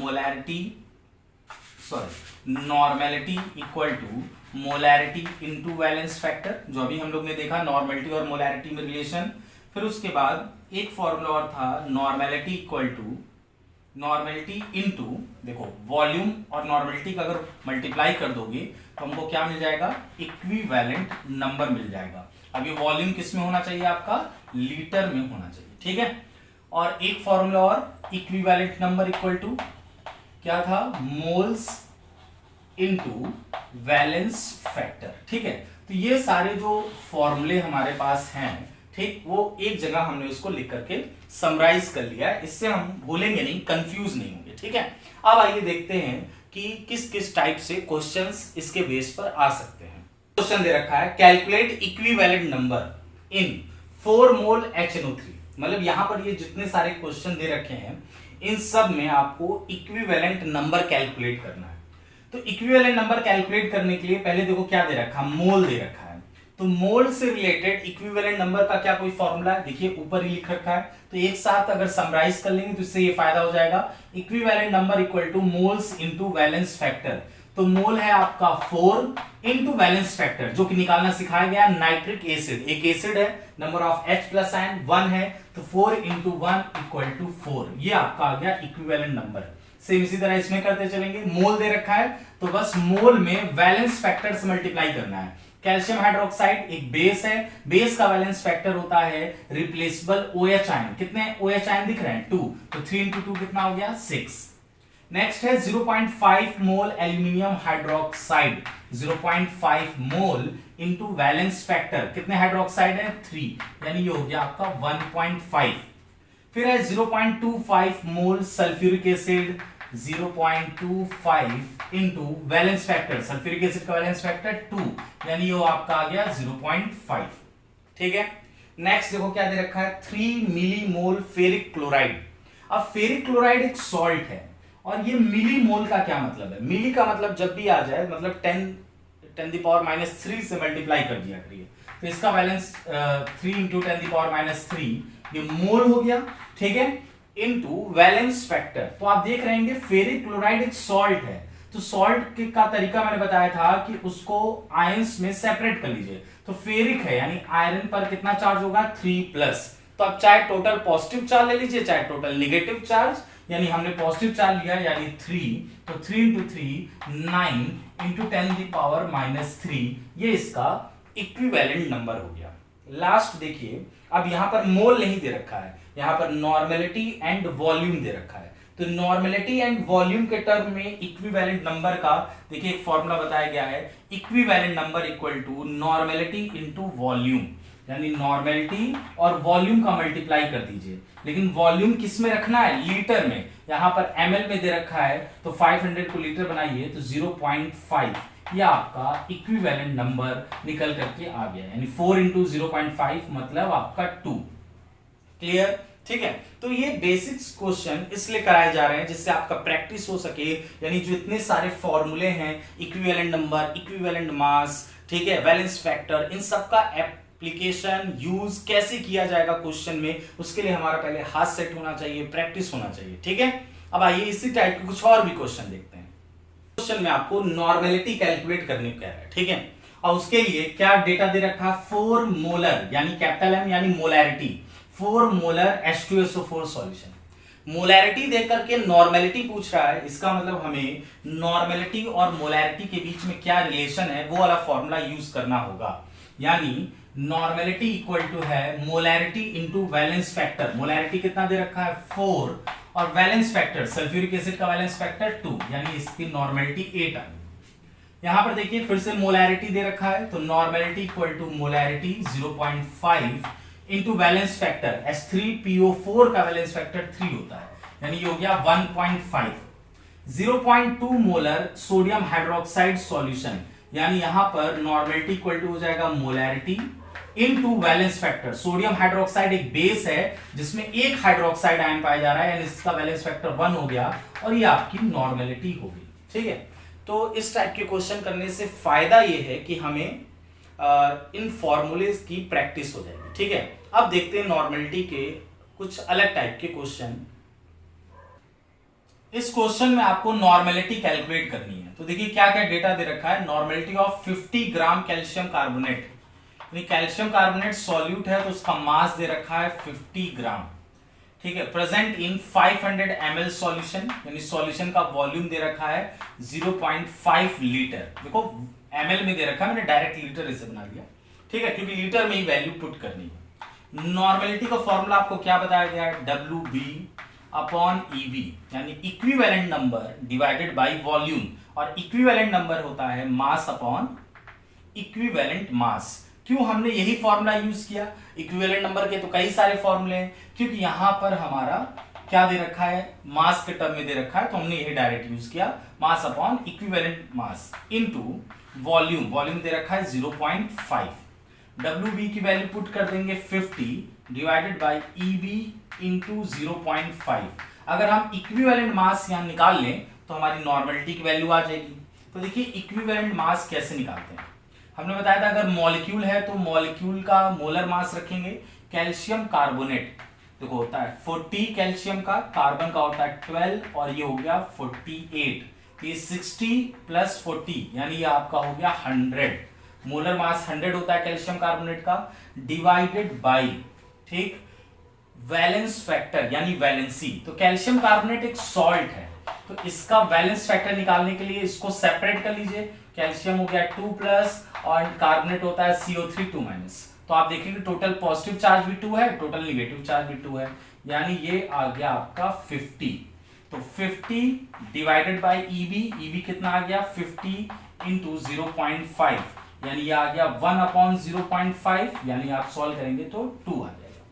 normality equal to molarity into valence factor, जो अभी हम लोग ने देखा नॉर्मेलिटी और मोलैरिटी में रिलेशन। फिर उसके बाद एक फॉर्मूला और था, normality equal to normality into, देखो वॉल्यूम और नॉर्मेलिटी का अगर मल्टीप्लाई कर दोगे तो हमको क्या मिल जाएगा, इक्विवेलेंट नंबर मिल जाएगा। अब ये वॉल्यूम किस में होना चाहिए, आपका लीटर में होना चाहिए। ठीक है, और एक फॉर्मूला और, इक्विवेलेंट नंबर इक्वल टू क्या था, मोल्स इनटू वैलेंस फैक्टर। ठीक है, तो ये सारे जो फॉर्मूले हमारे पास हैं, ठीक, वो एक जगह हमने इसको लिख करके समराइज कर लिया है, इससे हम भूलेंगे नहीं, कंफ्यूज नहीं होंगे। ठीक है, अब आइए देखते हैं कि किस किस टाइप से क्वेश्चंस इसके बेस पर आ सकते हैं। क्वेश्चन दे रखा है, calculate equivalent number in 4 mole HNO3। मतलब यहां पर ये जितने सारे क्वेश्चन दे रखे हैं इन सब में आपको इक्विवेलेंट नंबर कैलकुलेट करना है। तो इक्विवेलेंट नंबर कैलकुलेट करने के लिए पहले देखो क्या दे रखा, मोल दे रखा है। तो मोल से रिलेटेड इक्विवेलेंट नंबर का क्या कोई फॉर्मूला है, देखिए ऊपर ही लिख रखा है, तो एक साथ अगर समराइज कर लेंगे तो इससे ये फायदा हो जाएगा, equivalent number equal two moles into valence factor. तो मोल है आपका 4 इनटू वैलेंस फैक्टर, जो कि निकालना सिखाया गया, नाइट्रिक एसिड, एक एसिड है, number of H plus ion 1 है, तो 4 इंटू 1 इक्वल टू 4, ये आपका आ गया इक्विवेलेंट नंबर। सेम इसी तरह इसमें करते चलेंगे, मोल दे रखा है तो बस मोल में वैलेंस फैक्टर से मल्टीप्लाई करना है। कैल्शियम हाइड्रोक्साइड एक बेस है, बेस का वैलेंस फैक्टर होता है रिप्लेसेबल OH आयन, कितने OH आयन दिख रहे हैं, 2, तो 3 इंटू 2 कितना हो गया, 6। नेक्स्ट है 0.5 मोल aluminium hydroxide, 0.5 mole into valence factor, कितने हाइड्रोक्साइड है 3, यानी ये हो गया आपका 1.5। फिर है 0.25 mole sulphuric acid, 0.25 into valence factor, sulphuric acid का वैलेंस फैक्टर 2, यानी ये आपका आ गया 0.5। ठीक है, नेक्स्ट देखो क्या दे रखा है 3 मिली मोल फेरिक क्लोराइड। अब फेरिक क्लोराइड एक सॉल्ट है और ये मिली मोल का क्या मतलब है, मिली का मतलब जब भी आ जाए मतलब 10⁻³ से मल्टीप्लाई कर दिया करिए, तो इसका बैलेंस 3 × 10⁻³ ये मोल हो गया। ठीक है, इनटू वैलेंस फैक्टर, तो आप देख रहे हैं फेरिक क्लोराइड एक सॉल्ट है, तो सॉल्ट का तरीका मैंने बताया था कि उसको आयंस में सेपरेट कर लीजिए, तो फेरिक है यानी आयरन पर कितना चार्ज होगा 3+, तो अब चाहे टोटल पॉजिटिव चार्ज ले लीजिए चाहे टोटल नेगेटिव चार्ज, यानी हमने पॉजिटिव चार्ज लिया यानी 3, तो 3 × 3 9 × 10⁻³ ये इसका इक्विवेलेंट नंबर हो गया। लास्ट देखिए, अब यहां पर मोल नहीं दे रखा है, यहां पर नॉर्मेलिटी एंड वॉल्यूम दे रखा है, तो नॉर्मेलिटी एंड वॉल्यूम के टर्म में इक्विवेलेंट नंबर का देखिए एक फॉर्मूला बताया गया है, equivalent number equal to normality into volume, यानी नॉर्मेलिटी और वॉल्यूम का मल्टीप्लाई कर दीजिए, लेकिन वॉल्यूम किस में रखना है लीटर में, यहां पर ml में दे रखा है, तो 500 को लीटर बनाइए तो 0.5 ये आपका इक्विवेलेंट नंबर निकल करके आ गया, यानी 4 × 0.5 मतलब आपका 2। क्लियर? ठीक है, तो ये बेसिक्स क्वेश्चन इसलिए कराए जा रहे हैं जिससे आपका प्रैक्टिस हो सके, यानी जो इतने सारे फॉर्मूले हैं इक्विवेलेंट नंबर, इक्विवेलेंट मास, ठीक है, वैलेंस फैक्टर, इन सब का एप्लीकेशन यूज कैसे किया जाएगा क्वेश्चन में, उसके लिए हमारा पहले हाथ सेट होना चाहिए, प्रैक्टिस होना चाहिए। ठीक है, अब आइए इसी टाइप के कुछ और भी क्वेश्चन देखते हैं। क्वेश्चन में आपको नॉर्मेलिटी कैलकुलेट करने को कह रहा है। ठीक है, और उसके लिए क्या डेटा दे रखा है 4 मोलर यानी कैपिटल M यानी molarity, 4 molar H2SO4 solution. Molarity देकर के नॉर्मेलिटी पूछ रहा है, इसका मतलब हमें नॉर्मेलिटी और मोलैरिटी के बीच में क्या रिलेशन है वो वाला फॉर्मूला यूज करना होगा, यानी नॉर्मेलिटी इक्वल टू है molarity into valence factor, molarity कितना दे रखा है 4 और वैलेंस फैक्टर सल्फ्यूरिक एसिड का वैलेंस फैक्टर 2, यानी इसकी नॉर्मेलिटी 8 आ गई। यहां पर देखिए फिर से मोलैरिटी दे रखा है, तो normality equal to molarity 0.5 into valence factor H3PO4 का वैलेंस फैक्टर 3 होता है, यानी ये हो गया 1.5। 0.2 मोलर सोडियम हाइड्रोक्साइड सॉल्यूशन, यानी यहां पर नॉर्मेलिटी इक्वल टू हो जाएगा molarity into valence factor, sodium hydroxide एक बेस है जिसमें एक हाइड्रोक्साइड आयन पाया जा रहा है, यानी इसका वैलेंस फैक्टर 1 हो गया और ये आपकी नॉर्मेलिटी हो गई। ठीक है, तो इस टाइप के क्वेश्चन करने से फायदा ये है कि हमें इन फॉर्मूले की प्रैक्टिस हो जाएगी। ठीक है, अब देखते हैं नॉर्मेलिटी के कुछ अलग टाइप के क्वेश्चन। इस क्वेश्चन में आपको नॉर्मेलिटी कैलकुलेट करनी है, तो देखिए क्या क्या डेटा दे रखा है, normality of 50 gram calcium carbonate, calcium carbonate solute है तो उसका मास दे रखा है 50 ग्राम। ठीक है, प्रेजेंट इन 500 ml सॉल्यूशन, यानी सॉल्यूशन का वॉल्यूम दे रखा है 0.5 लीटर। देखो ml में दे रखा है, मैंने डायरेक्ट लीटर इसे बना दिया। ठीक है, क्योंकि लीटर में ही वैल्यू पुट करनी है। नॉर्मेलिटी का फॉर्मूला आपको क्या बताया गया है, WB/EB, यानी equivalent number divided by volume, और इक्विवेलेंट नंबर होता है मास अपॉन इक्विवेलेंट मास। क्यों हमने यही फॉर्मूला यूज किया, इक्विवेलेंट नंबर के तो कई सारे फॉर्मूले हैं, क्योंकि यहां पर हमारा क्या दे रखा है मास के टर्म में दे रखा है, तो हमने यही डायरेक्ट यूज किया, mass upon equivalent mass into volume, volume दे रखा है 0.5, WB की वैल्यू पुट कर देंगे 50 डिवाइडेड बाय EB इंटू 0.5। अगर हम इक्विवेलेंट मास यहां निकाल लें तो हमारी नॉर्मेलिटी की वैल्यू आ जाएगी। तो देखिए इक्विवेलेंट मास कैसे निकालते हैं, हमने बताया था अगर मॉलिक्यूल है तो मॉलिक्यूल का मोलर मास रखेंगे, कैल्शियम कार्बोनेट देखो होता है 40 कैल्शियम का, कार्बन का होता है 12 और ये हो गया 48, ये 60 + 40 यानी ये आपका हो गया 100, मोलर मास 100 होता है कैल्शियम कार्बोनेट का, डिवाइडेड बाय ठीक वैलेंस फैक्टर यानी वैलेंसी। तो कैल्शियम कार्बोनेट एक सॉल्ट है, तो इसका वैलेंस फैक्टर निकालने के लिए इसको सेपरेट कर लीजिए, कैल्शियम हो गया 2+ और कार्बोनेट होता है CO3 2-, तो आप देखेंगे टोटल पॉजिटिव चार्ज भी 2 है, टोटल नेगेटिव चार्ज भी 2 है, यानी ये आ गया आपका 50। तो 50 डिवाइडेड बाय ईबी कितना आ गया 50 इंटू 0.5 यानी ये आ गया 1/0.5 यानी आप सॉल्व करेंगे तो 2 आ जाएगा।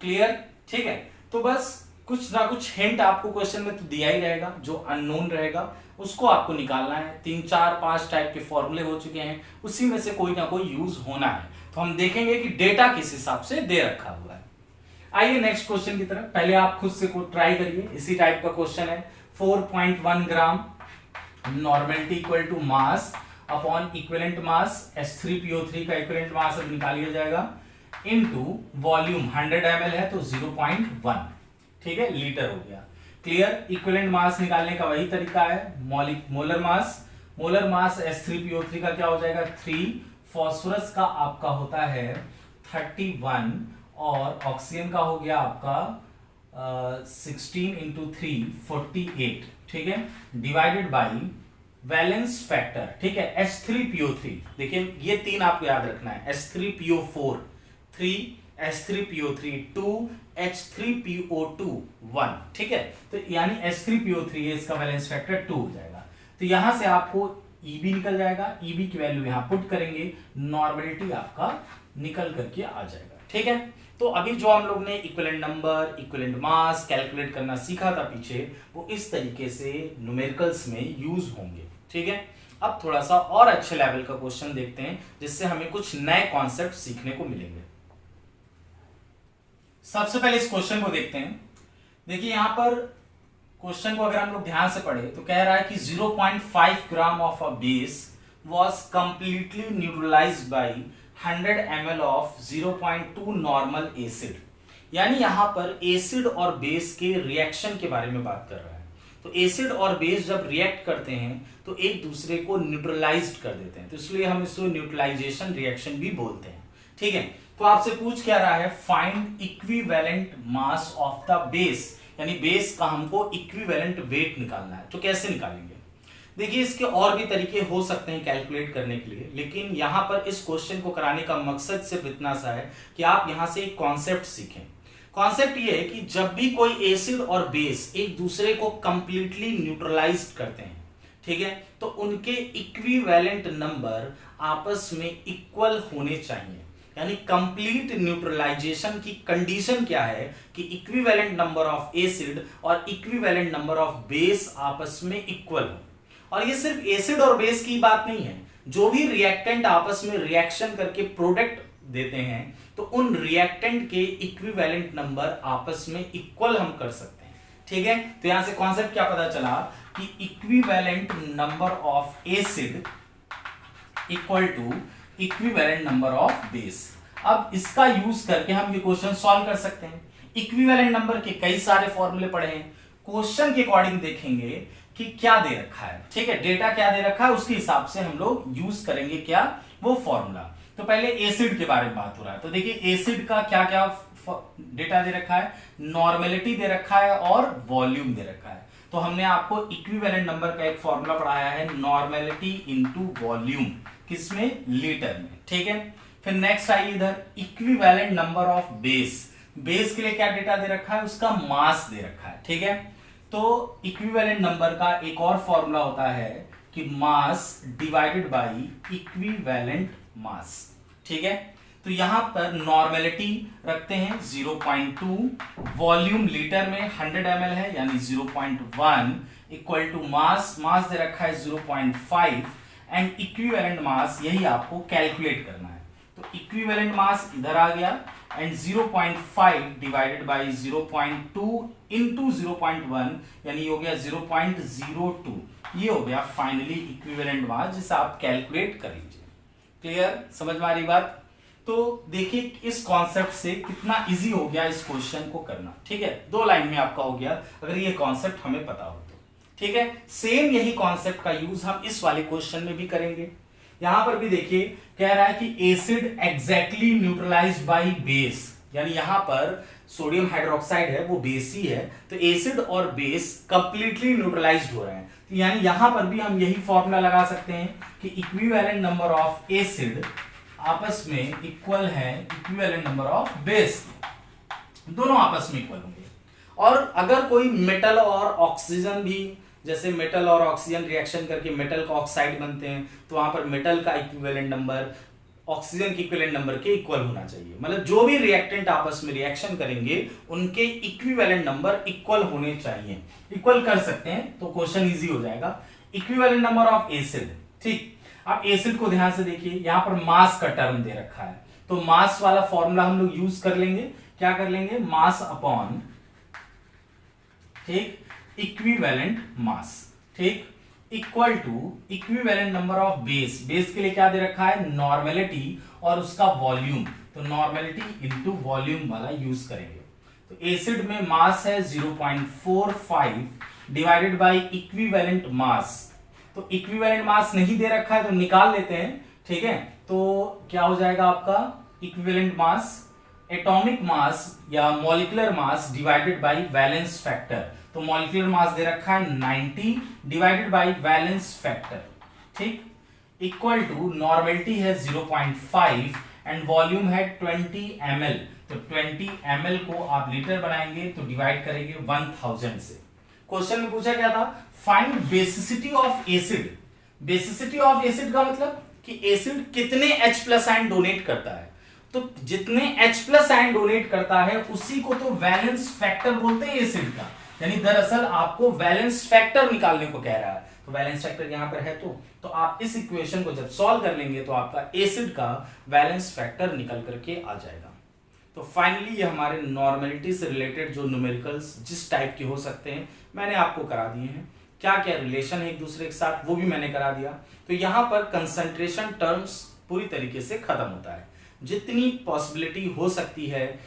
क्लियर? ठीक है, तो बस कुछ ना कुछ हिंट आपको क्वेश्चन में तो दिया ही रहेगा, जो अननोन रहेगा उसको आपको निकालना है। 3 4 5 टाइप के फॉर्मूले हो चुके हैं, उसी में से कोई ना कोई यूज होना है। तो हम देखेंगे कि डेटा किस हिसाब से दे रखा हुआ है। आइए नेक्स्ट क्वेश्चन की तरफ, पहले आप खुद से ट्राई करिए। इसी टाइप का क्वेश्चन है। 4.1 gram normality equal to mass upon equivalent mass H3PO3 का इक्विवेलेंट मास अब निकाल लिया जाएगा इनटू वॉल्यूम 100 ml है तो 0.1, ठीक है, लीटर हो गया। क्लियर? इक्विवेलेंट मास निकालने का वही तरीका है, मोलर मास H3PO3 का क्या हो जाएगा 3, फास्फोरस का आपका होता है 31 और ऑक्सीजन का हो गया आपका 16 इंटू 3 48, ठीक है, डिवाइडेड बाई वैलेंस फैक्टर, ठीक है, H3PO3। देखिए ये 3 आपको याद रखना है, H3PO4 3, H3PO3 2, H3PO2 1, ठीक है, तो यानी H3PO3 इसका वैलेंस फैक्टर 2 हो जाएगा। तो यहां से आपको EB निकल जाएगा, EB की वैल्यू यहां पुट करेंगे, नॉर्मेलिटी आपका निकल करके आ जाएगा। ठीक है, तो अभी जो हम लोग ने equivalent number, equivalent mass calculate करना सीखा था पीछे, वो इस तरीके से न्यूमेरिकल्स में यूज होंगे। ठीक है, अब थोड़ा सा और अच्छे लेवल का क्वेश्चन देखते हैं जिससे हमें कुछ नए कॉन्सेप्ट सीखने को मिलेंगे। सबसे पहले इस क्वेश्चन को देखते हैं। देखिए यहां पर क्वेश्चन को अगर हम लोग ध्यान से पढ़े तो कह रहा है कि 0.5 gram of a base was completely neutralized by 100 ml of 0.2 normal acid. यानी यहां पर एसिड और बेस के रिएक्शन के बारे में बात कर रहा है। तो एसिड और बेस जब रिएक्ट करते हैं तो एक दूसरे को न्यूट्रलाइज्ड कर देते हैं, तो इसलिए हम इसको न्यूट्रलाइजेशन रिएक्शन भी बोलते हैं। ठीक है, तो आपसे पूछ क्या रहा है, find equivalent mass of the base, यानी बेस का हमको इक्विवेलेंट वेट निकालना है। तो कैसे निकालेंगे? देखिए इसके और भी तरीके हो सकते हैं कैलकुलेट करने के लिए, लेकिन यहां पर इस क्वेश्चन को कराने का मकसद सिर्फ इतना सा है कि आप यहां से एक कॉन्सेप्ट सीखें। कॉन्सेप्ट ये है कि जब भी कोई एसिड और बेस एक दूसरे को कंप्लीटली न्यूट्रलाइज करते हैं, ठीक है, तो उनके इक्विवेलेंट नंबर आपस में इक्वल होने चाहिए। यानी कंप्लीट न्यूट्रलाइजेशन की कंडीशन क्या है कि इक्विवेलेंट नंबर ऑफ एसिड और इक्विवेलेंट नंबर ऑफ बेस आपस में इक्वल हो। और ये सिर्फ एसिड और बेस की बात नहीं है, जो भी रिएक्टेंट आपस में रिएक्शन करके प्रोडक्ट देते हैं तो उन रिएक्टेंट के इक्विवेलेंट नंबर आपस में इक्वल हम कर सकते हैं। ठीक है, तो यहां से कॉन्सेप्ट क्या पता चला कि equivalent number of acid equal to equivalent number of base. अब इसका यूज करके हम ये क्वेश्चन सॉल्व कर सकते हैं। इक्विवेलेंट नंबर के कई सारे फॉर्मूले पढ़े हैं, क्वेश्चन के अकॉर्डिंग देखेंगे कि क्या दे रखा है। ठीक है, डेटा क्या दे रखा है उसके हिसाब से हम लोग यूज करेंगे क्या, वो फॉर्मूला। तो पहले एसिड के बारे में बात हो रहा है, तो देखिए एसिड का क्या क्या डेटा दे रखा है, नॉर्मेलिटी दे रखा है और वॉल्यूम दे रखा है। तो हमने आपको इक्विवेलेंट नंबर का एक फॉर्मूला पढ़ाया है, नॉर्मेलिटी इंटू वॉल्यूम, किसमें, लीटर में। ठीक है, फिर नेक्स्ट आइए इधर equivalent number of base. Base के लिए क्या डेटा दे रखा है, उसका मास दे रखा है। ठीक है, तो इक्विवेलेंट नंबर का एक और फॉर्मूला होता है कि मास डिवाइडेड बाय इक्विवेलेंट मास। ठीक है, तो यहां पर नॉर्मेलिटी रखते हैं 0.2, वॉल्यूम लीटर में 100 ml है यानी 0.1 इक्वल टू मास दे रखा है 0.5 एंड इक्विवेलेंट मास यही आपको कैलकुलेट करना है। तो इक्विवेलेंट मास इधर आ गया एंड 0.5 डिवाइडेड बाय 0.2 इंटू 0.1 यानी ये हो गया 0.02। ये हो गया फाइनली इक्विवेलेंट मास जिसे आप कैलकुलेट कर लीजिए। क्लियर, समझ में आ रही बात? तो देखिए इस कॉन्सेप्ट से कितना इजी हो गया इस क्वेश्चन को करना। ठीक है, 2 लाइन में आपका हो गया अगर ये कॉन्सेप्ट हमें पता हो तो। ठीक है, सेम यही कॉन्सेप्ट का यूज हम इस वाले क्वेश्चन में भी करेंगे। यहां पर भी देखिए कह रहा है कि acid exactly neutralised by base, यानी यहां पर सोडियम हाइड्रोक्साइड है वो बेस ही है, तो एसिड और बेस कंप्लीटली न्यूट्रलाइज्ड हो रहे हैं। तो यानी यहां पर भी हम यही फॉर्मूला लगा सकते हैं कि इक्विवेलेंट नंबर ऑफ एसिड आपस में इक्वल है इक्विवेलेंट नंबर ऑफ बेस, दोनों आपस में इक्वल होंगे। और अगर कोई मेटल और ऑक्सीजन भी, जैसे मेटल और ऑक्सीजन रिएक्शन करके मेटल का ऑक्साइड बनते हैं, तो वहां पर मेटल का इक्विवेलेंट नंबर ऑक्सीजन के इक्विवेलेंट नंबर के इक्वल होना चाहिए। मतलब जो भी रिएक्टेंट आपस में रिएक्शन करेंगे उनके इक्विवेलेंट नंबर इक्वल होने चाहिए। इक्वल कर सकते हैं तो क्वेश्चन इजी हो जाएगा। इक्विवेलेंट नंबर ऑफ एसिड, ठीक। अब एसिड को ध्यान से देखिए, यहां पर मास का टर्म दे रखा है, तो मास वाला फॉर्मूला हम लोग यूज कर लेंगे। क्या कर लेंगे? मास अपॉन, ठीक, इक्विवेलेंट मास, ठीक, equal to equivalent number of base. Base के लिए क्या दे रखा है? नॉर्मेलिटी और उसका वॉल्यूम, तो नॉर्मेलिटी इनटू वॉल्यूम वाला यूज करेंगे। तो एसिड में मास है 0.45 डिवाइडेड बाय इक्विवेलेंट मास। तो इक्विवेलेंट मास नहीं दे रखा है तो निकाल लेते हैं, ठीक है। तो क्या हो जाएगा आपका इक्विवेलेंट मास? एटॉमिक मास या molecular mass divided bye valence factor. तो मॉलिक्यूलर मास दे रखा है 90 डिवाइडेड बाय वैलेंस फैक्टर, ठीक, इक्वल टू नॉर्मेलिटी है 0.5 एंड वॉल्यूम है 20 ml। तो 20 ml को आप लीटर बनाएंगे तो डिवाइड करेंगे 1000 से। क्वेश्चन में पूछा क्या था? Find basicity of acid. Basicity of acid का मतलब कि एसिड कितने H+ आयन डोनेट करता है। तो जितने H+ आयन डोनेट करता है उसी को तो वैलेंस फैक्टर बोलते हैं एसिड का। यानी दरअसल आपको वैलेंस फैक्टर निकालने को कह रहा है, तो वैलेंस फैक्टर यहां पर है। तो आप इस इक्वेशन को जब सॉल्व कर लेंगे तो आपका एसिड का वैलेंस फैक्टर निकल करके आ जाएगा। तो फाइनली ये हमारे नॉर्मेलिटी से रिलेटेड जो न्यूमेरिकल्स जिस टाइप के हो सकते हैं मैंने आपको करा दिए हैं। क्या क्या रिलेशन है एक दूसरे के साथ वो भी मैंने करा दिया। तो यहां पर कंसंट्रेशन टर्म्स पूरी तरीके से खत्म होता है। जितनी पॉसिबिलिटी हो सकती है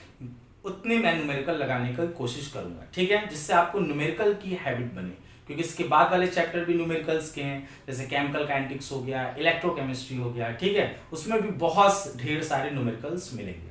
उतने मैं न्यूमेरिकल लगाने की कोशिश करूंगा, ठीक है, जिससे आपको न्यूमेरिकल की हैबिट बने। क्योंकि इसके बाद वाले चैप्टर भी न्यूमेरिकल्स के हैं, जैसे केमिकल काइनेटिक्स हो गया, इलेक्ट्रोकेमिस्ट्री हो गया, ठीक है, उसमें भी बहुत ढेर सारे न्यूमेरिकल्स मिलेंगे।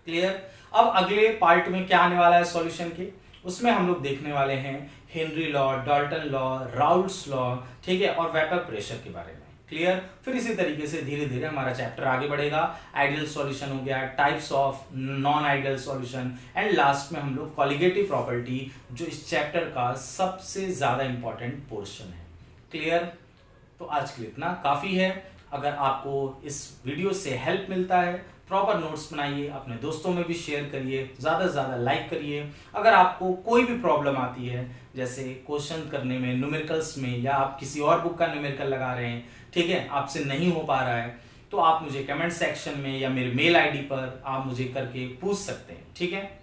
क्लियर? अब अगले पार्ट में क्या आने वाला है सॉल्यूशन के, उसमें हम लोग देखने वाले हैं Henry law, Dalton law, Raoult's law, ठीक है, और वेपर प्रेशर के बारे में। क्लियर? फिर इसी तरीके से धीरे धीरे हमारा चैप्टर आगे बढ़ेगा। आइडियल सॉल्यूशन हो गया, types of non ideal solution, and last में हम लोग कॉलिगेटिव प्रॉपर्टी, जो इस चैप्टर का सबसे ज्यादा इंपॉर्टेंट पोर्शन है। क्लियर? तो आज के लिए इतना काफी है। अगर आपको इस वीडियो से हेल्प मिलता है, प्रॉपर नोट्स बनाइए, अपने दोस्तों में भी शेयर करिए, ज़्यादा से ज़्यादा लाइक करिए। अगर आपको कोई भी प्रॉब्लम आती है, जैसे क्वेश्चन करने में, न्यूमेरिकल्स में, या आप किसी और बुक का न्यूमेरिकल लगा रहे हैं, ठीक है, आपसे नहीं हो पा रहा है, तो आप मुझे कमेंट सेक्शन में या मेरे मेल आईडी पर आप मुझे करके पूछ सकते हैं, ठीक है।